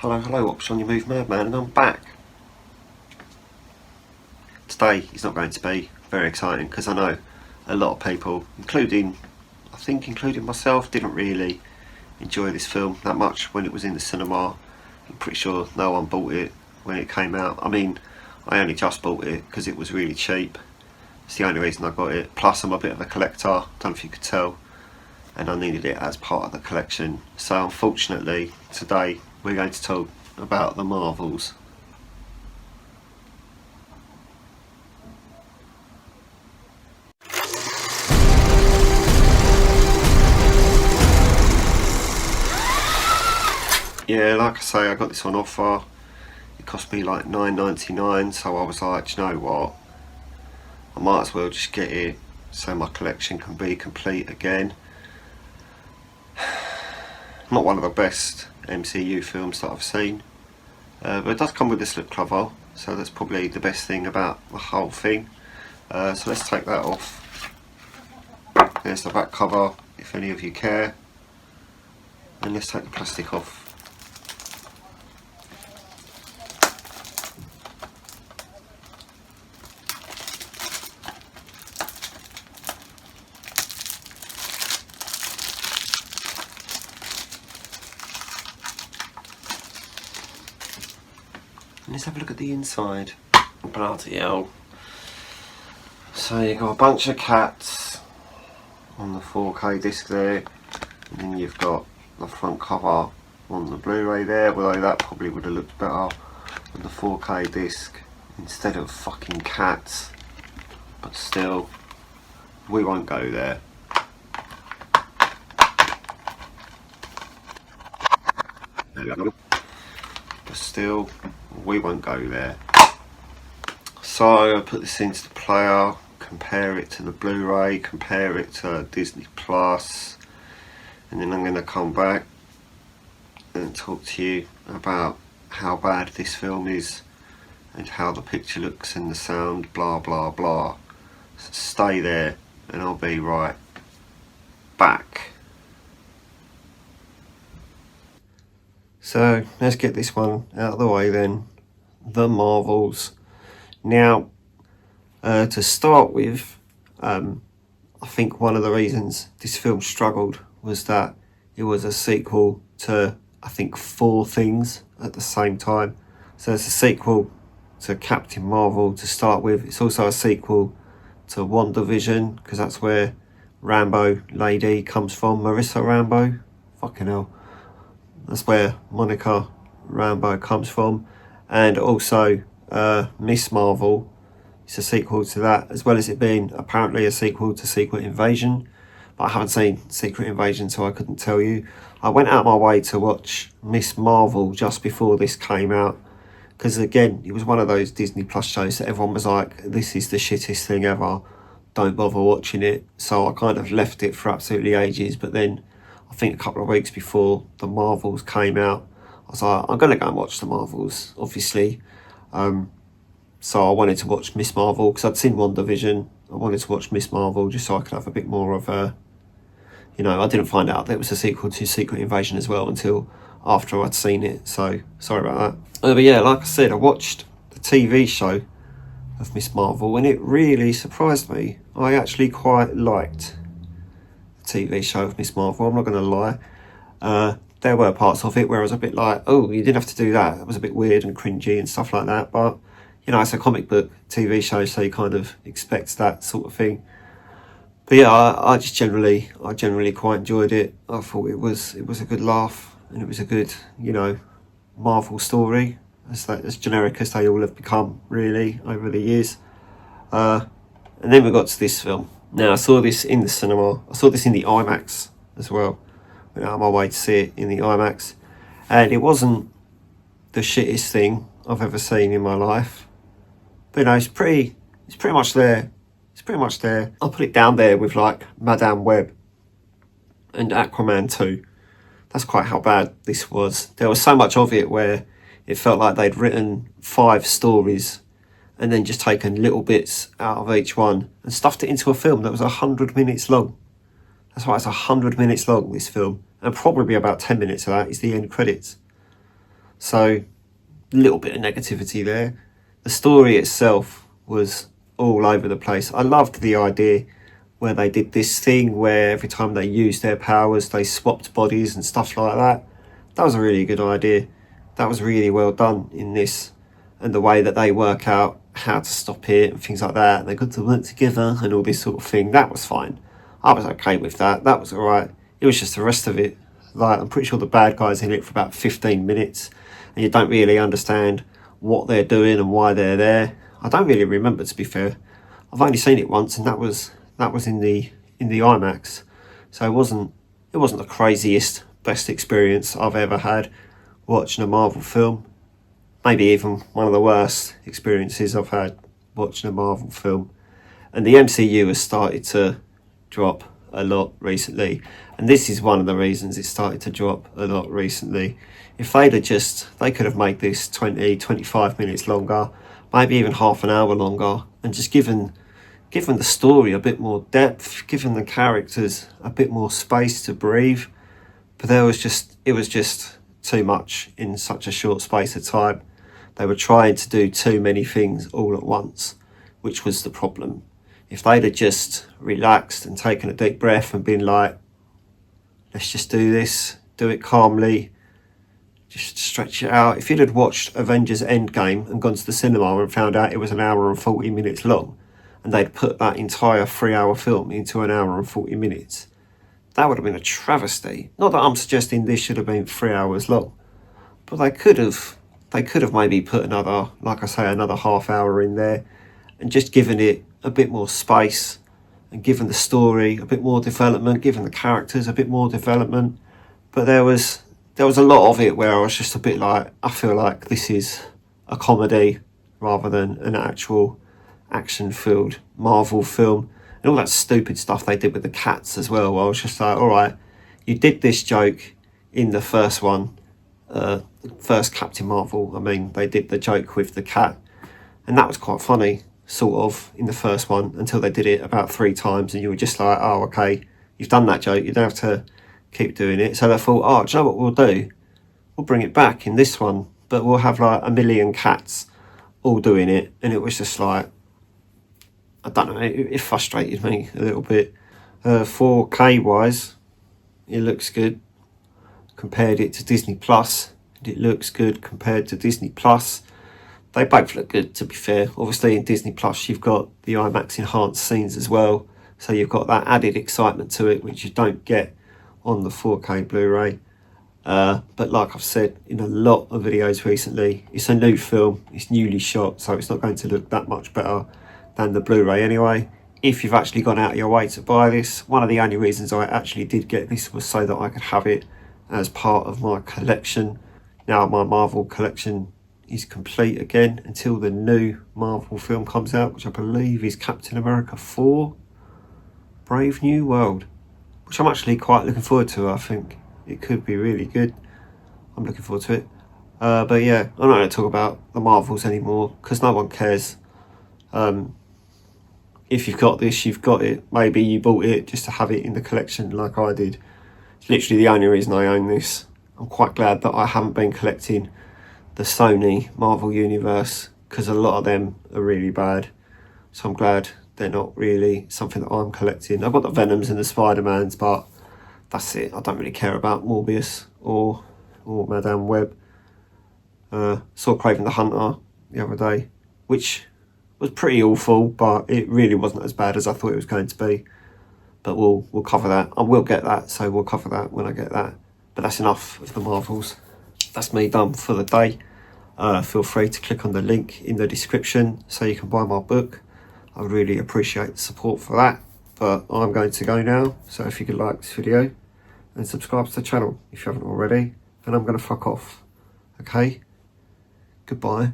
Hello, what's on your move, Madman, and I'm back. Today is not going to be very exciting because I know a lot of people, including myself, didn't really enjoy this film that much when it was in the cinema. I'm pretty sure no one bought it when it came out. I mean, I only just bought it because it was really cheap. It's the only reason I got it. Plus, I'm a bit of a collector, don't know if you could tell, and I needed it as part of the collection. So unfortunately, today we're going to talk about the Marvels. Yeah, like I say, I got this on offer. It cost me like $9.99, so I was like, do you know what? I might as well just get it so my collection can be complete again. Not one of the best MCU films that I've seen, but it does come with this slipcover, so that's probably the best thing about the whole thing. So let's take that off. There's the back cover, if any of you care. And let's take the plastic off. Let's have a look at the inside. Bloody hell. So you've got a bunch of cats on the 4K disc there, and then you've got the front cover on the Blu-ray there, although that probably would have looked better on the 4K disc instead of fucking cats. But still, we won't go there. But still, we won't go there. So I put this into the player, compare it to the Blu-ray, compare it to Disney Plus, and then I'm going to come back and talk to you about how bad this film is and how the picture looks and the sound, blah blah blah. So stay there and I'll be right back. So let's get this one out of the way then. The Marvels. Now, to start with, I think one of the reasons this film struggled was that it was a sequel to, I think, 4 things at the same time. So it's a sequel to Captain Marvel to start with. It's also a sequel to WandaVision, because that's where Rambo lady comes from, Marissa Rambo. Fucking hell. That's where Monica Rambeau comes from. And also Miss Marvel. It's a sequel to that, as well as it being apparently a sequel to Secret Invasion. But I haven't seen Secret Invasion, so I couldn't tell you. I went out of my way to watch Miss Marvel just before this came out, because again, it was one of those Disney Plus shows that everyone was like, this is the shittest thing ever, don't bother watching it. So I kind of left it for absolutely ages, but then I think a couple of weeks before the Marvels came out, I was like, I'm going to go and watch the Marvels, obviously. So I wanted to watch Miss Marvel, because I'd seen WandaVision. I wanted to watch Miss Marvel just so I could have a bit more of a, I didn't find out that it was a sequel to Secret Invasion as well until after I'd seen it. So sorry about that. But yeah, like I said, I watched the TV show of Miss Marvel and it really surprised me. I actually quite liked TV show of Miss Marvel, I'm not going to lie. There were parts of it where I was a bit like, oh, you didn't have to do that. It was a bit weird and cringy and stuff like that. But, it's a comic book TV show, so you kind of expect that sort of thing. But yeah, I generally quite enjoyed it. I thought it was a good laugh and it was a good, Marvel story, as generic as they all have become, really, over the years. And then we got to this film. Now, I saw this in the cinema. I saw this in the IMAX as well. Went out of my way to see it in the IMAX. And it wasn't the shittest thing I've ever seen in my life. But it's pretty much there. It's pretty much there. I'll put it down there with like Madame Web and Aquaman 2. That's quite how bad this was. There was so much of it where it felt like they'd written 5 stories and then just taken little bits out of each one and stuffed it into a film that was 100 minutes long. That's why it's 100 minutes long, this film. And probably about 10 minutes of that is the end credits. So a little bit of negativity there. The story itself was all over the place. I loved the idea where they did this thing where every time they used their powers, they swapped bodies and stuff like that. That was a really good idea. That was really well done in this, and the way that they work out how to stop it and things like that. They got to work together and all this sort of thing. That was fine. I was okay with that. That was all right. It was just the rest of it. Like, I'm pretty sure the bad guy's in it for about 15 minutes, and you don't really understand what they're doing and why they're there. I don't really remember, to be fair. I've only seen it once, and that was in the IMAX. So it wasn't the craziest, best experience I've ever had watching a Marvel film. Maybe even one of the worst experiences I've had watching a Marvel film. And the MCU has started to drop a lot recently, and this is one of the reasons it started to drop a lot recently. If they could have made this 20-25 minutes longer, maybe even half an hour longer, and just given the story a bit more depth, given the characters a bit more space to breathe. But it was just too much in such a short space of time. They were trying to do too many things all at once, which was the problem. If they'd have just relaxed and taken a deep breath and been like, let's just do this, do it calmly, just stretch it out. If you'd had watched Avengers Endgame and gone to the cinema and found out it was an hour and 40 minutes long, and they'd put that entire 3-hour film into an hour and 40 minutes, that would have been a travesty. Not that I'm suggesting this should have been 3 hours long, but they could have maybe put another half hour in there and just given it a bit more space and given the story a bit more development, given the characters a bit more development. But there was a lot of it where I was just a bit like, I feel like this is a comedy rather than an actual action-filled Marvel film. And all that stupid stuff they did with the cats as well. I was just like, all right, you did this joke in the first one, first Captain Marvel. I mean, they did the joke with the cat, and that was quite funny, sort of, in the first one, until they did it about 3 times, and you were just like, oh, okay, you've done that joke, you don't have to keep doing it. So they thought, oh, do you know what we'll do? We'll bring it back in this one, but we'll have like 1 million cats all doing it. And it was just like, I don't know, it frustrated me a little bit. 4K wise, it looks good. Compared it to Disney Plus, it looks good compared to Disney Plus. They both look good, to be fair. Obviously in Disney Plus you've got the IMAX enhanced scenes as well, so you've got that added excitement to it which you don't get on the 4K Blu-ray. But like I've said in a lot of videos recently, it's a new film, it's newly shot, so it's not going to look that much better than the Blu-ray anyway. If you've actually gone out of your way to buy this, one of the only reasons I actually did get this was so that I could have it as part of my collection. Now my Marvel collection is complete again until the new Marvel film comes out, which I believe is Captain America 4, Brave New World, which I'm actually quite looking forward to. I think it could be really good. I'm looking forward to it. But yeah, I'm not going to talk about the Marvels anymore because no one cares. If you've got this, you've got it. Maybe you bought it just to have it in the collection like I did. It's literally the only reason I own this. I'm quite glad that I haven't been collecting the Sony Marvel Universe because a lot of them are really bad. So I'm glad they're not really something that I'm collecting. I've got the Venoms and the Spider-Mans, but that's it. I don't really care about Morbius or Madame Web. Saw Craven the Hunter the other day, which was pretty awful, but it really wasn't as bad as I thought it was going to be. But we'll cover that. I will get that, so we'll cover that when I get that. But that's enough of the Marvels. That's me done for the day. Feel free to click on the link in the description so you can buy my book. I would really appreciate the support for that. But I'm going to go now, so if you could like this video and subscribe to the channel if you haven't already, and I'm going to fuck off. Okay? Goodbye.